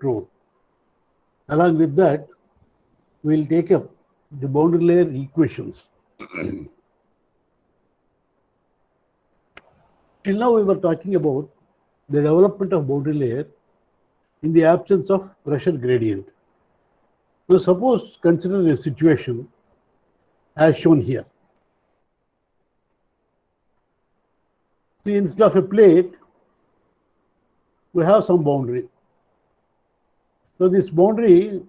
control. Along with that, we will take up the boundary layer equations. Till now, we were talking about the development of boundary layer in the absence of pressure gradient. Now, suppose consider a situation as shown here. See, instead of a plate, we have some boundary. So this boundary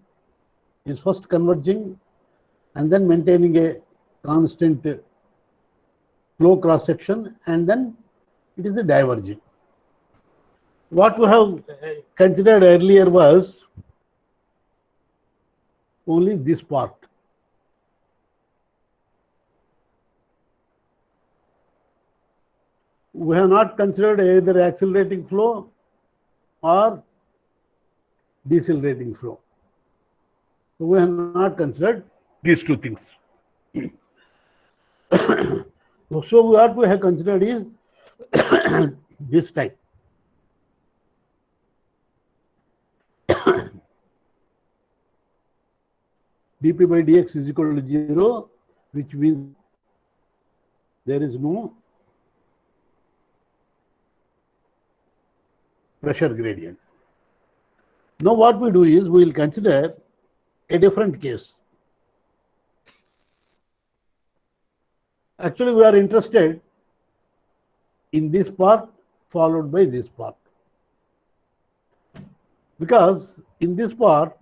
is first converging and then maintaining a constant flow cross section, and then it is a diverging. What we have considered earlier was only this part. We have not considered either accelerating flow or decelerating flow. So we have not considered these two things. So what we have considered is this type. dP by dx is equal to 0, which means there is no pressure gradient. Now what we do is we will consider a different case. Actually, we are interested in this part followed by this part, because in this part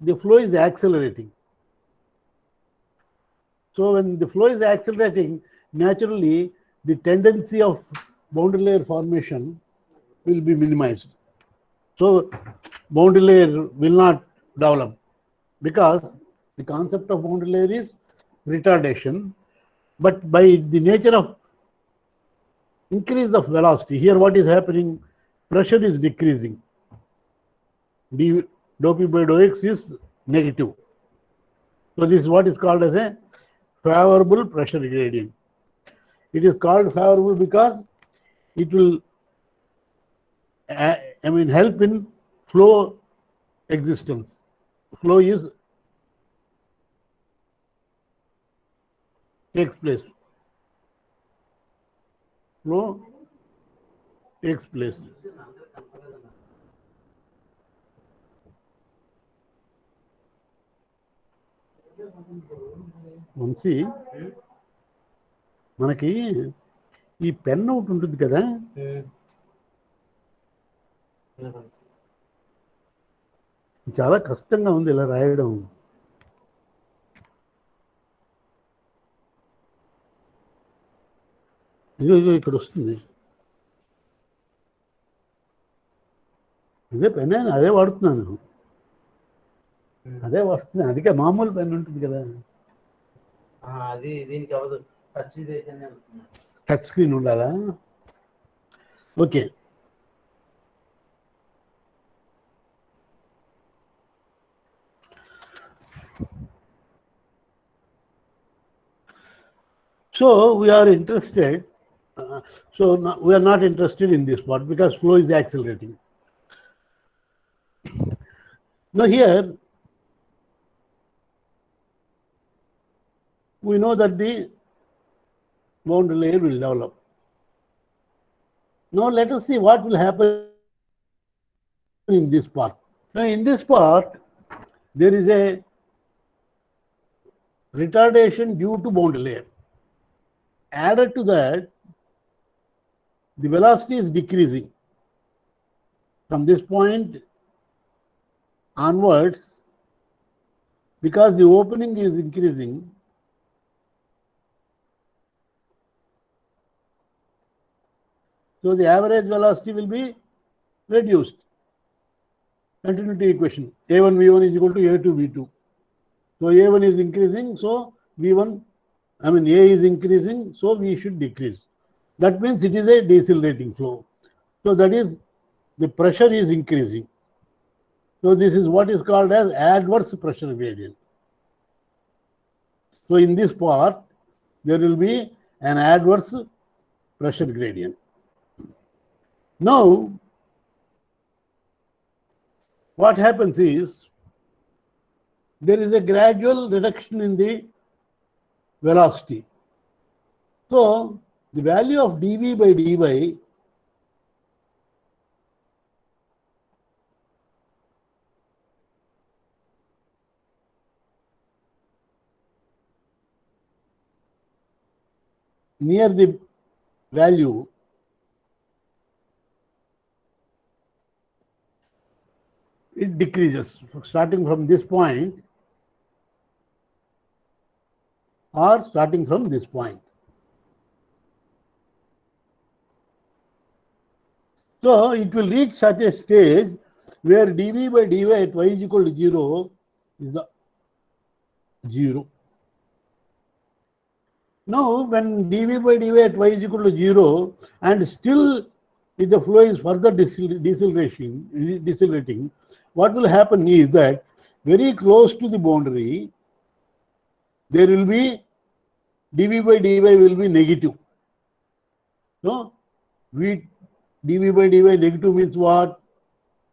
the flow is accelerating. So when the flow is accelerating, naturally the tendency of boundary layer formation will be minimized. So boundary layer will not develop, because the concept of boundary layer is retardation. But by the nature of increase of velocity, here what is happening? Pressure is decreasing. Dou P by dou x is negative. So this is what is called as a favorable pressure gradient. It is called favorable because it will help in flow existence. Flow takes place. Flow takes place. Vamsi, మనకి ఈ pen ఒకటి ఉంటుంది కదా, చాలా కష్టంగా ఉంది ఇలా రాయడం. ఇదిగో ఇక్కడ వస్తుంది. ఇదే పెన్, అదే వాడుతున్నాను. అదే వస్తుంది, అందుకే మామూలు పెన్ ఉంటుంది కదా, అది దీనికి అవ్వదు. టచ్ స్క్రీన్ ఉండాలా? Okay. So we are interested, we are not interested in this part because flow is accelerating. Now here we know that the boundary layer will develop. Now let us see what will happen in this part. Now in this part there is a retardation due to boundary layer. Added to that, the velocity is decreasing. From this point onwards, because the opening is increasing, so the average velocity will be reduced. Continuity equation, A1 V1 is equal to A2 V2. So A1 is increasing, so A is increasing, so V should decrease. That means it is a decelerating flow. So that is, the pressure is increasing. So this is what is called as adverse pressure gradient. So in this part, there will be an adverse pressure gradient. Now, what happens is there is a gradual reduction in the velocity. So the value of dv by dy near the value it decreases starting from this point or starting from this point. So it will reach such a stage where dv by dy at y is equal to 0 is the 0. Now, when dv by dy at y is equal to 0 and still if the flow is further decelerating, what will happen is that very close to the boundary, there will be dv by dy will be negative. So, dv by dy negative means what?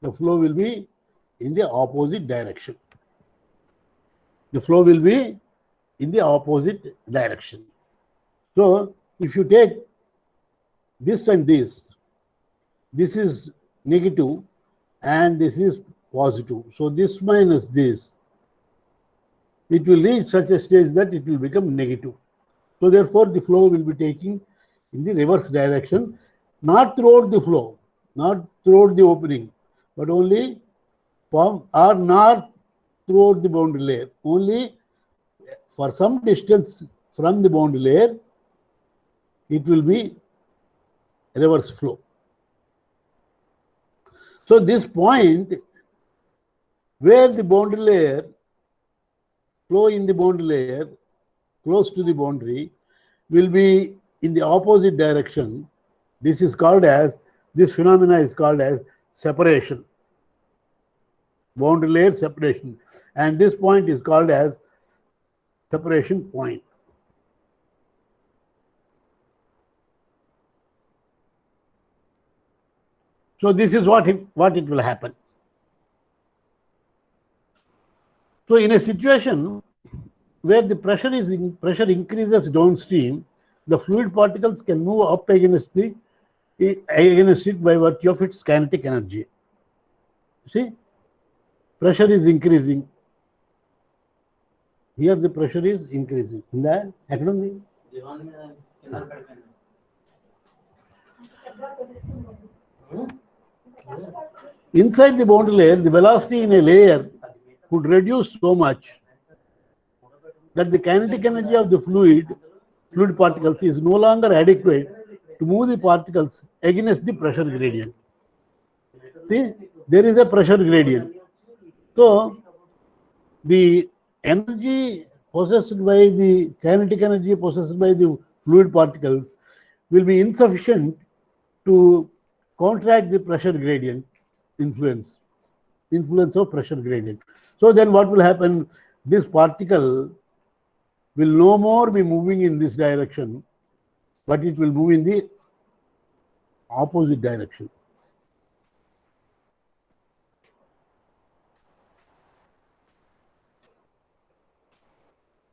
The flow will be in the opposite direction. The flow will be in the opposite direction. So, if you take this and this is negative and this is positive. So, this minus this, it will reach such a stage that it will become negative. So, therefore, the flow will be taking in the reverse direction, not throughout the flow, not throughout the opening, but only from or north throughout the boundary layer. Only for some distance from the boundary layer, it will be reverse flow. So this point where the boundary layer, flow in the boundary layer, close to the boundary, will be in the opposite direction. This is called as, this phenomena is called as separation. Boundary layer separation. And this point is called as separation point. So this is what it will happen. So in a situation where the pressure increases downstream, the fluid particles can move up against it by virtue of its kinetic energy. See, pressure is increasing. Here the pressure is increasing. In the academy. Inside the boundary layer, the velocity in a layer could reduce so much that the kinetic energy of the fluid particles is no longer adequate to move the particles against the pressure gradient. See, there is a pressure gradient. So, the energy possessed by the kinetic energy possessed by the fluid particles will be insufficient to counteract the pressure gradient influence of pressure gradient. So then what will happen? This particle will no more be moving in this direction, but it will move in the opposite direction.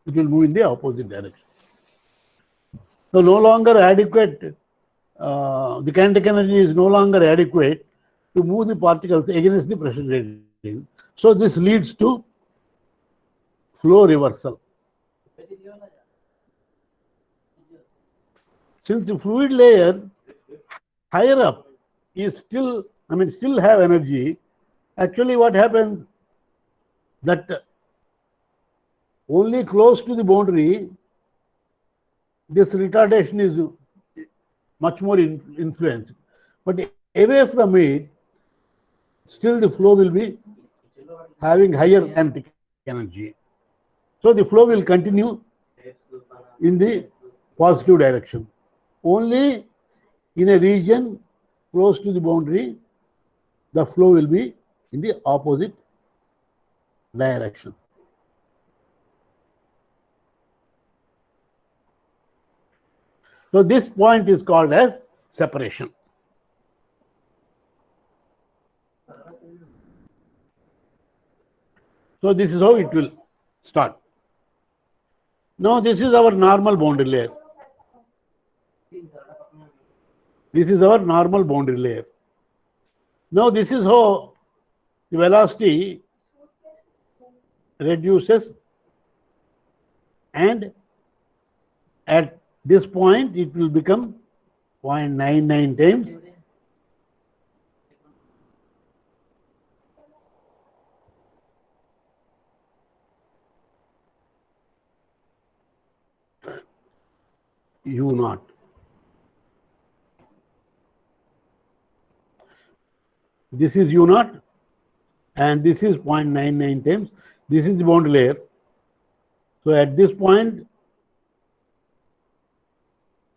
It will move in the opposite direction. So no longer adequate, the kinetic energy is no longer adequate to move the particles against the pressure gradient. So this leads to flow reversal. Since the fluid layer higher up is still have energy, actually what happens that only close to the boundary, this retardation is much more influenced. But away from it, still the flow will be having higher kinetic energy. So the flow will continue in the positive direction. Only in a region close to the boundary, the flow will be in the opposite direction. So this point is called as separation. So this is how it will start. Now this is our normal boundary layer. This is our normal boundary layer. Now this is how the velocity reduces, and at this point it will become 0.99 times u naught. This is u naught and this is 0.99 times. This is the boundary layer. So at this point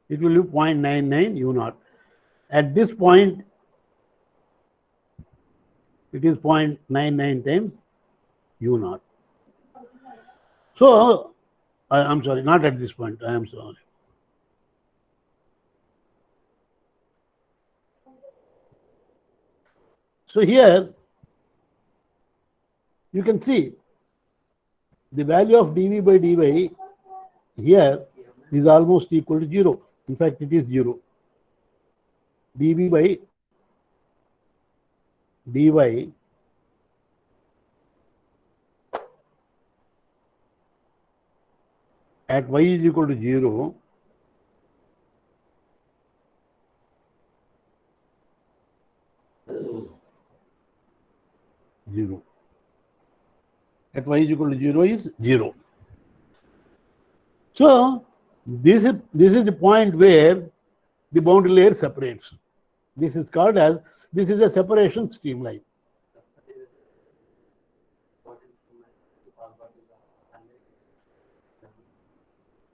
it will be 0.99 u naught. At this point it is 0.99 times u naught. So I'm sorry, not at this point, I am sorry. So here you can see the value of dV by dy here is almost equal to 0. In fact, it is 0. dV by dy at y is equal to 0 0. At y is equal to 0 is 0. So this is the point where the boundary layer separates. This is called as, this is a separation streamline.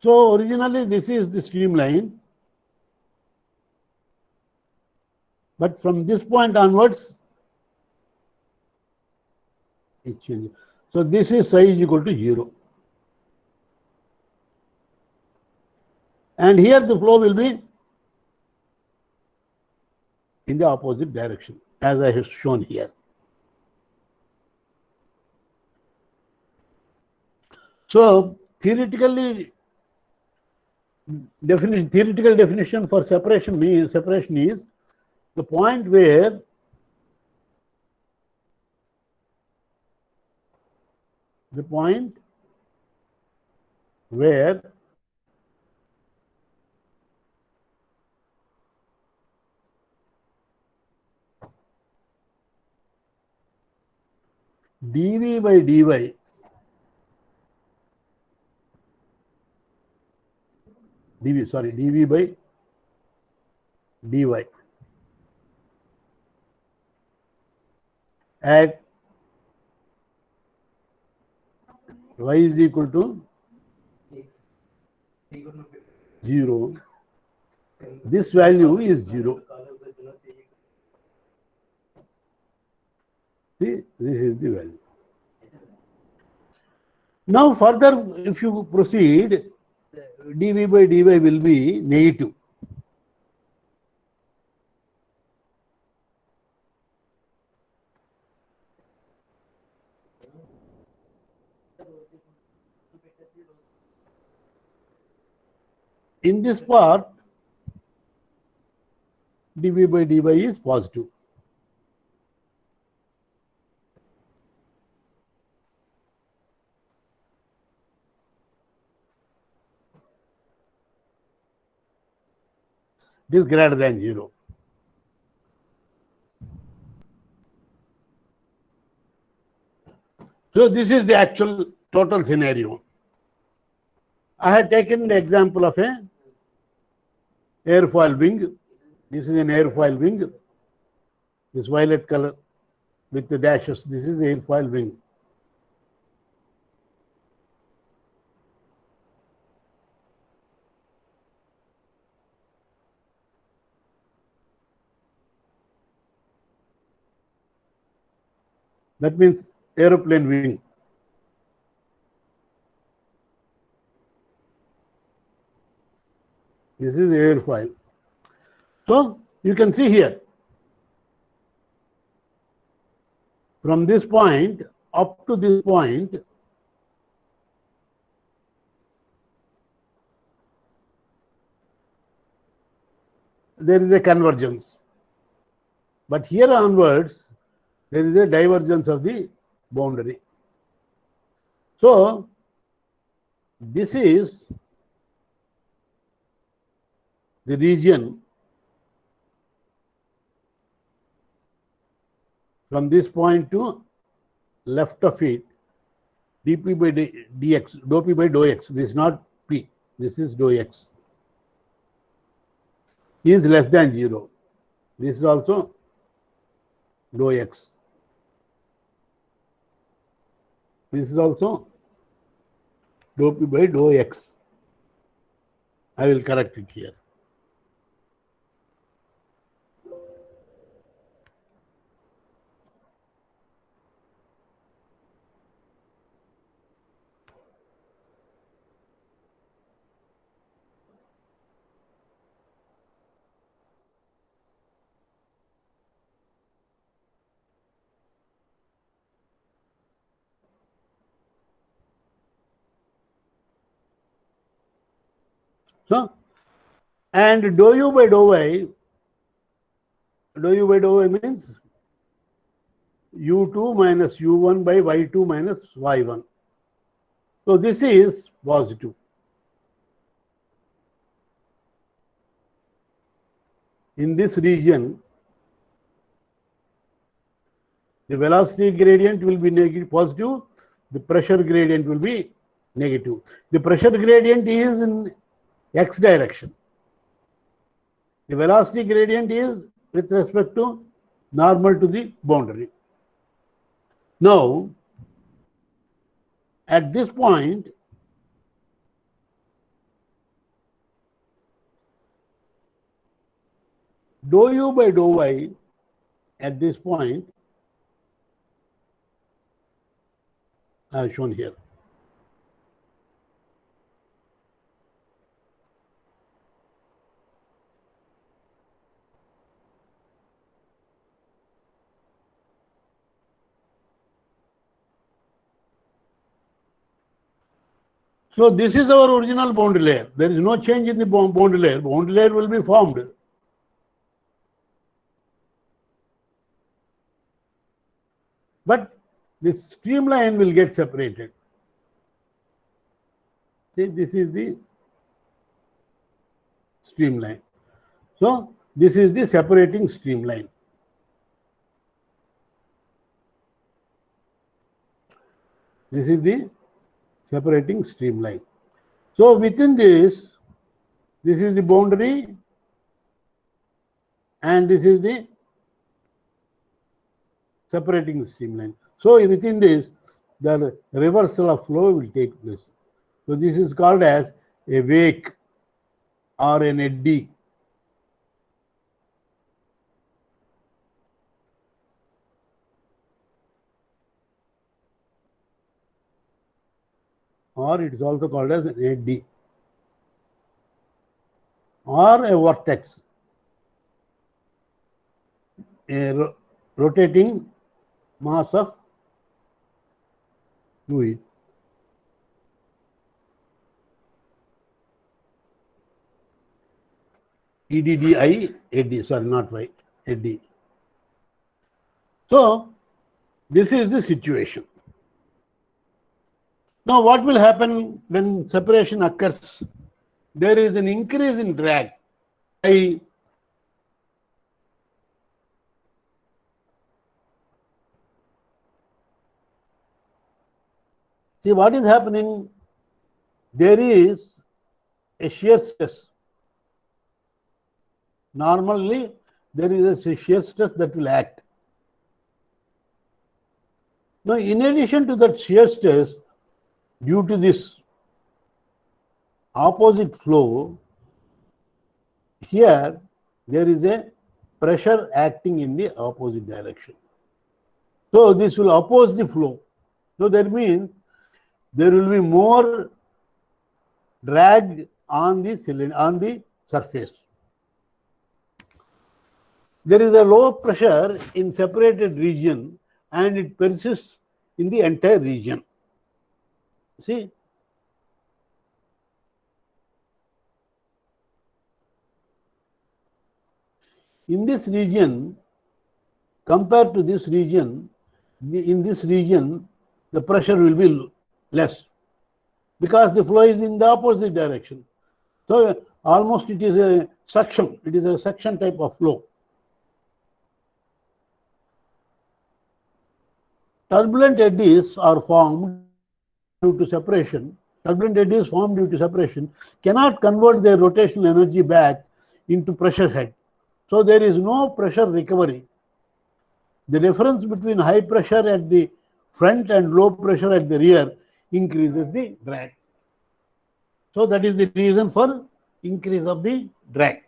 So originally this is the streamline, but from this point onwards it changes. So this is psi is equal to 0. And here the flow will be in the opposite direction, as I have shown here. So theoretical definition for separation is the point where dV by dy dV by dy at y is equal to 0, this value is 0. See, this is the value. Now further, if you proceed, dV by dy will be negative. In this part, dV by dy is positive. It is greater than 0. So this is the actual total scenario. I had taken the example of a airfoil wing. This is an airfoil wing. This violet color with the dashes. This is the airfoil wing. That means aeroplane wing. This is airfoil. So you can see here, from this point up to this point, there is a convergence. But here onwards, there is a divergence of the boundary. So, this is the region from this point to left of it, dp by dx, dou p by dou x. This is not p, this is dou x. Is less than 0. This is also dou x. This is also dou p by dou x. I will correct it here. So, and dou u by dou y means u2 minus u1 by y2 minus y1. So, this is positive. In this region, the velocity gradient will be negative, positive, the pressure gradient will be negative. The pressure gradient is in x direction. The velocity gradient is with respect to normal to the boundary. Now, at this point, dou u by dou y at this point, I have shown here. So, this is our original boundary layer. There is no change in the boundary layer. Boundary layer will be formed. But this streamline will get separated. See, this is the streamline. So, this is the separating streamline. This is the separating streamline. So, within this is the boundary and this is the separating streamline. So, within this, the reversal of flow will take place. So, this is called as a wake or an eddy. Or it is also called as an eddy or a vortex, a rotating mass of fluid. EDDI, eddy, sorry, not Y, eddy. So, this is the situation. Now, what will happen when separation occurs? There is an increase in drag. See, what is happening? There is a shear stress. Normally, there is a shear stress that will act. Now, in addition to that shear stress, due to this opposite flow, here there is a pressure acting in the opposite direction. So, this will oppose the flow. So, that means there will be more drag on the cylinder, on the surface. There is a low pressure in separated region and it persists in the entire region. See, in this region, compared to this region, in this region, the pressure will be less because the flow is in the opposite direction. So almost it is a suction. It is a suction type of flow. Turbulent eddies are formed due to separation. Turbulent eddies formed due to separation cannot convert their rotational energy back into pressure head. So there is no pressure recovery. The difference between high pressure at the front and low pressure at the rear increases the drag. So that is the reason for increase of the drag.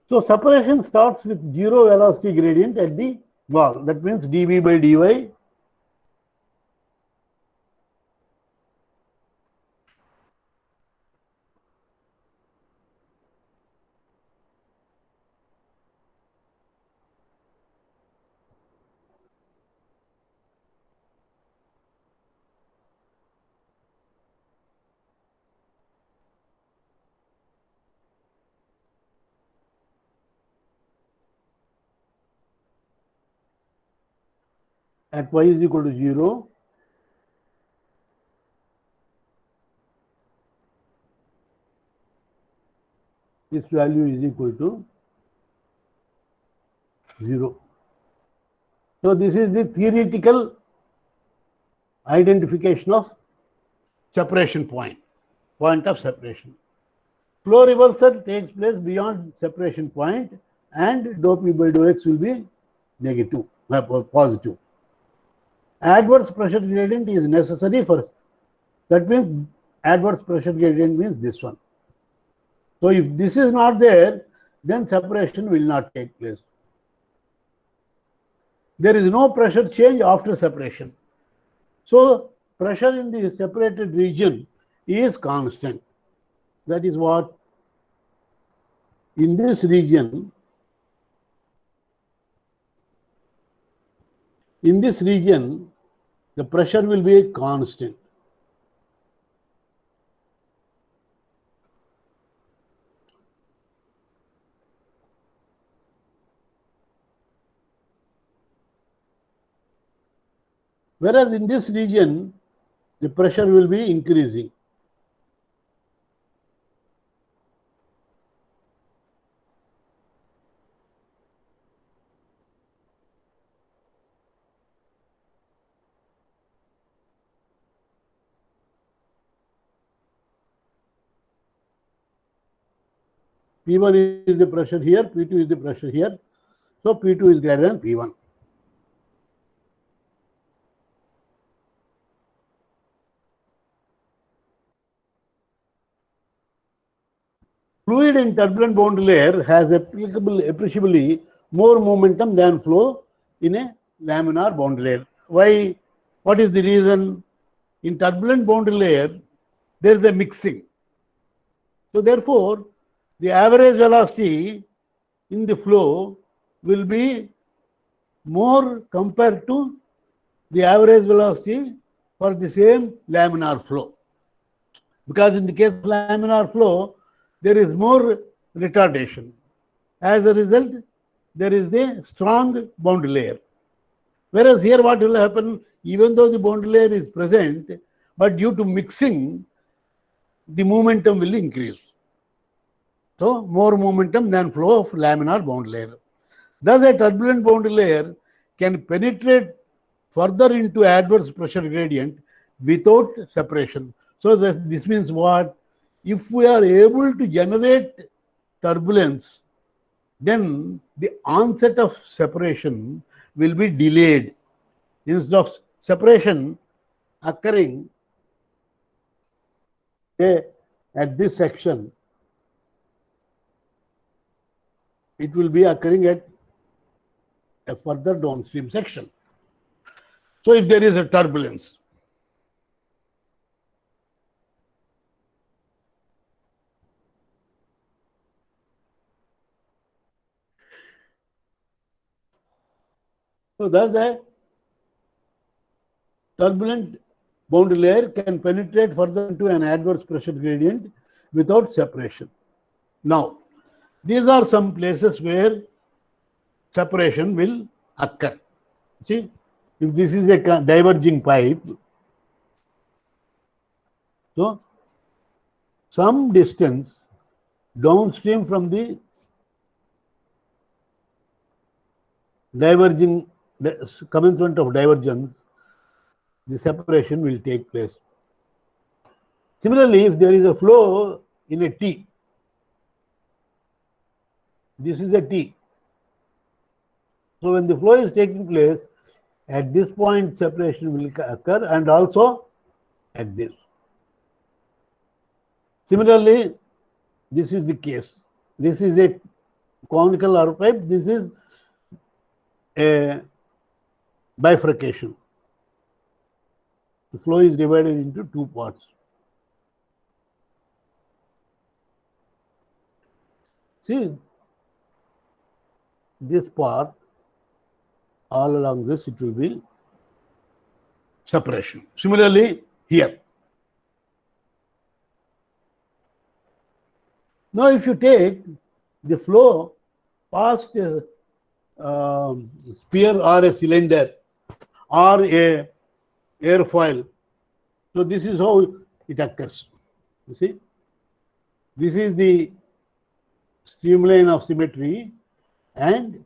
So separation starts with zero velocity gradient at the wall. That means dV by dy at y is equal to 0. This value is equal to 0. So this is the theoretical identification of separation point of separation. Flow reversal takes place beyond separation point and dou P by dou x will be negative, positive. Adverse pressure gradient is necessary for, that means adverse pressure gradient means this one. So if this is not there, then separation will not take place. There is no pressure change after separation. So pressure in the separated region is constant. That is what in this region, the pressure will be constant. Whereas in this region, the pressure will be increasing. P1 is the pressure here, P2 is the pressure here. So P2 is greater than P1. Fluid in turbulent boundary layer has appreciably more momentum than flow in a laminar boundary layer. Why? What is the reason? In turbulent boundary layer, there is a mixing. So therefore, the average velocity in the flow will be more compared to the average velocity for the same laminar flow. Because in the case of laminar flow, there is more retardation. As a result, there is the strong boundary layer. Whereas here what will happen, even though the boundary layer is present, but due to mixing, the momentum will increase. So more momentum than flow of laminar boundary layer. Thus a turbulent boundary layer can penetrate further into adverse pressure gradient without separation. So this means what? If we are able to generate turbulence, then the onset of separation will be delayed. Instead of separation occurring at this section, it will be occurring at a further downstream section. So if there is a turbulence, So thus the turbulent boundary layer can penetrate further into an adverse pressure gradient without separation. Now, these are some places where separation will occur. See, if this is a diverging pipe, so some distance downstream from the diverging commencement of divergence, the separation will take place. Similarly, if there is a flow in a T, this is a T. So when the flow is taking place, at this point separation will occur, and also at this. Similarly, this is the case. This is a conical arc pipe. This is a bifurcation. The flow is divided into two parts. See, this part, all along this, it will be separation. Similarly, here. Now, if you take the flow past a sphere or a cylinder or a airfoil, so this is how it occurs. You see, this is the streamline of symmetry, and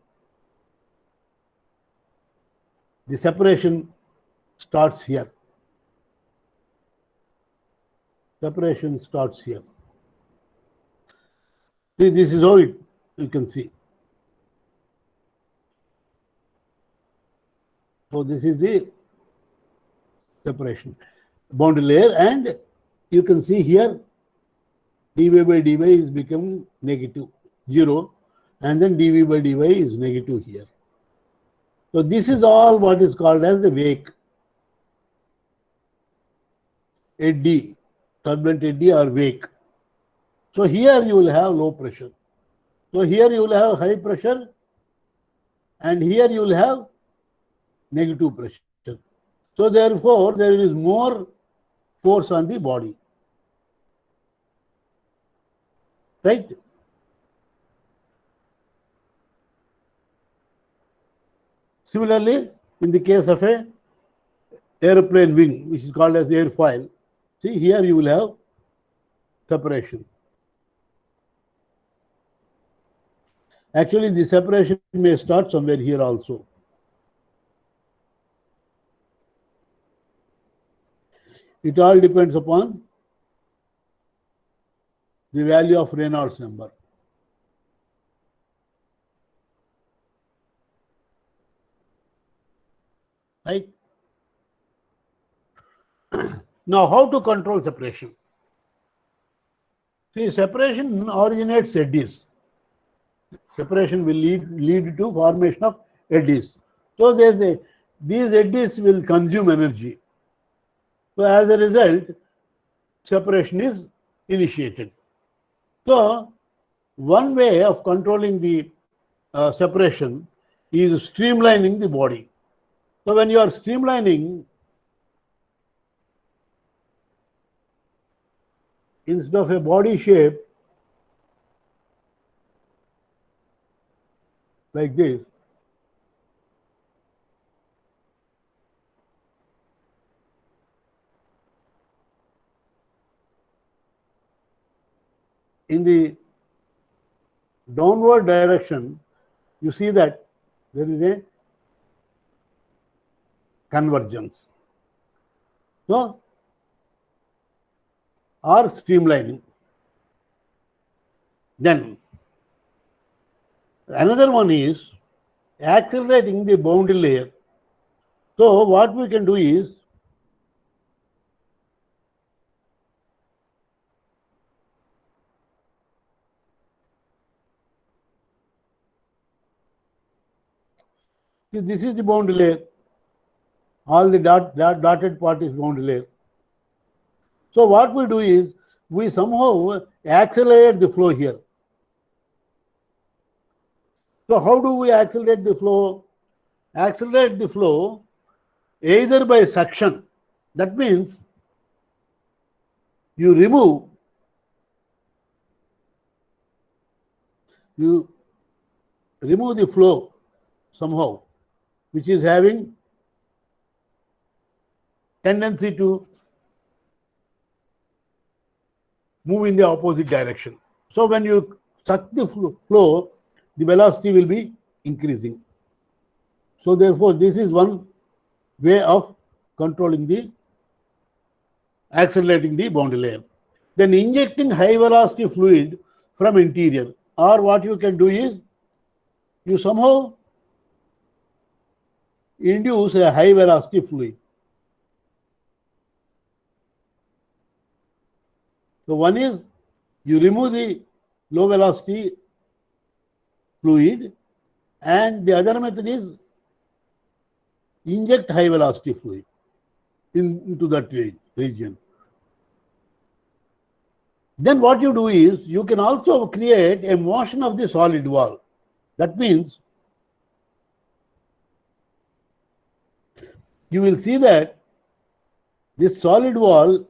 the separation starts here. Separation starts here. See, this is how you can see. So this is the separation boundary layer, and you can see here dV by dy is become negative, 0, and then dV by dy is negative here. So this is all what is called as the wake, eddy, turbulent eddy or wake. So here you will have low pressure. So here you will have high pressure, and here you will have negative pressure. So therefore, there is more force on the body. Right? Similarly, in the case of a airplane wing, which is called as airfoil, see here you will have separation. Actually, the separation may start somewhere here also. It all depends upon the value of Reynolds number. Right? Now, how to control separation? See, separation originates eddies. Separation will lead to formation of eddies. So these eddies will consume energy. So as a result, separation is initiated. So one way of controlling the separation is streamlining the body. So when you are streamlining, instead of a body shape like this, in the downward direction, you see that there is a convergence. So, or streamlining. Then, another one is accelerating the boundary layer. So, what we can do is, see, this is the boundary layer. All the dotted part is boundary layer. So what we do is, we somehow accelerate the flow here. So how do we accelerate the flow? accelerate the flow either by suction. That means you remove the flow somehow, which is having tendency to move in the opposite direction. So when you suck the flow, the velocity will be increasing. So therefore, this is one way of controlling the accelerating the boundary layer. Then injecting high velocity fluid from interior, or what you can do is you somehow induce a high velocity fluid. So one is you remove the low velocity fluid, and the other method is inject high velocity fluid into that region. Then what you do is you can also create a motion of the solid wall. That means you will see that this solid wall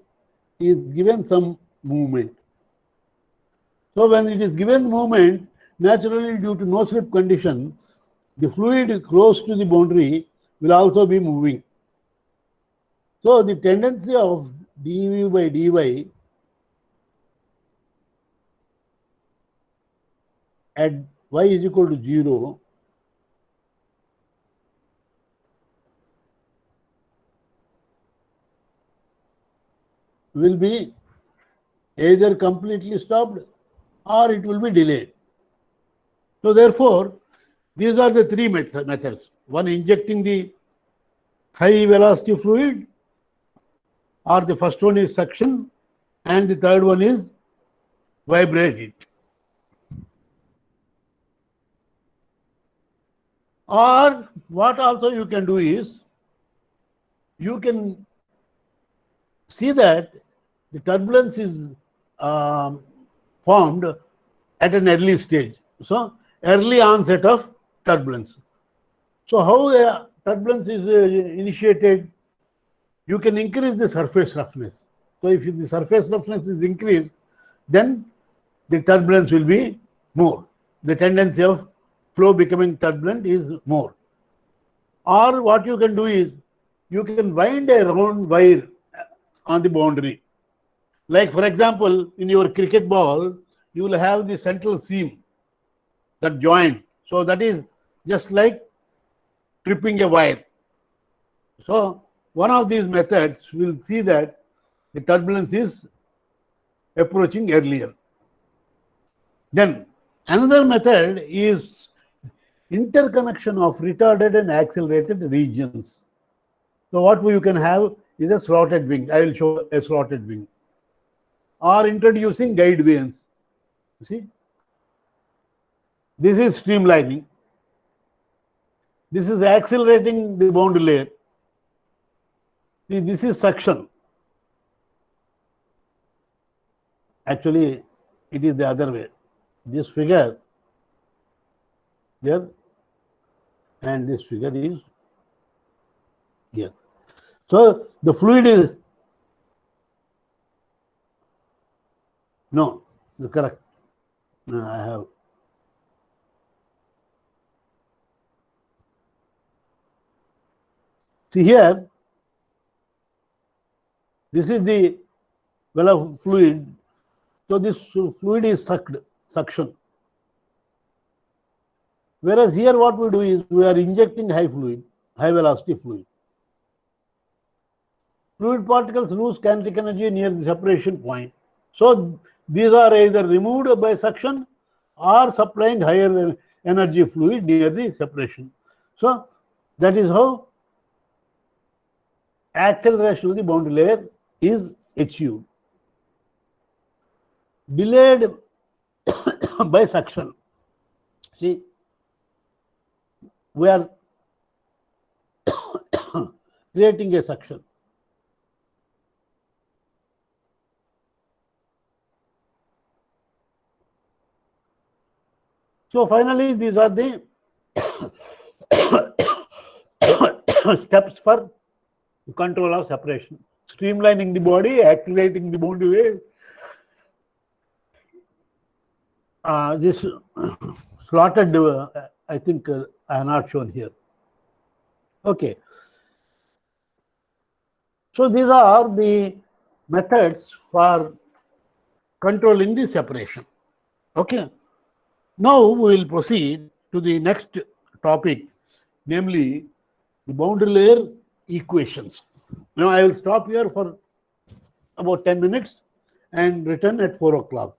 is given some movement. So when it is given movement, naturally due to no slip condition, the fluid close to the boundary will also be moving. So the tendency of dV by dy at y is equal to 0 will be either completely stopped or it will be delayed. So therefore, these are the three methods. One, injecting the high velocity fluid, or the first one is suction, and the third one is vibrate it. Or what also you can do is you can see that the turbulence is formed at an early stage. So early onset of turbulence. So how a turbulence is initiated? You can increase the surface roughness. So if the surface roughness is increased, then the turbulence will be more. The tendency of flow becoming turbulent is more. Or what you can do is you can wind a round wire on the boundary. Like for example, in your cricket ball, you will have the central seam, that joint. So that is just like tripping a wire. So one of these methods will see that the turbulence is approaching earlier. Then another method is interconnection of retarded and accelerated regions. So what you can have is a slotted wing. I will show a slotted wing. Or introducing guide vanes. You see, this is streamlining. This is accelerating the boundary layer. See, this is suction. Actually, it is the other way. This figure here, and this figure is here. So the fluid is no, correct. No, I have. See here, this is the well of fluid. So this fluid is suction. Whereas here what we do is we are injecting high velocity fluid. Fluid particles lose kinetic energy near the separation point. So these are either removed by suction or supplying higher energy fluid near the separation. So that is how acceleration of the boundary layer is achieved. Delayed by suction. See, we are creating a suction. So finally, these are the steps for control of separation. Streamlining the body, activating the boundary layer. This slotted, I think I have not shown here. Okay. So these are the methods for controlling the separation. Okay. Now we will proceed to the next topic, namely the boundary layer equations. Now I will stop here for about 10 minutes and return at 4 o'clock.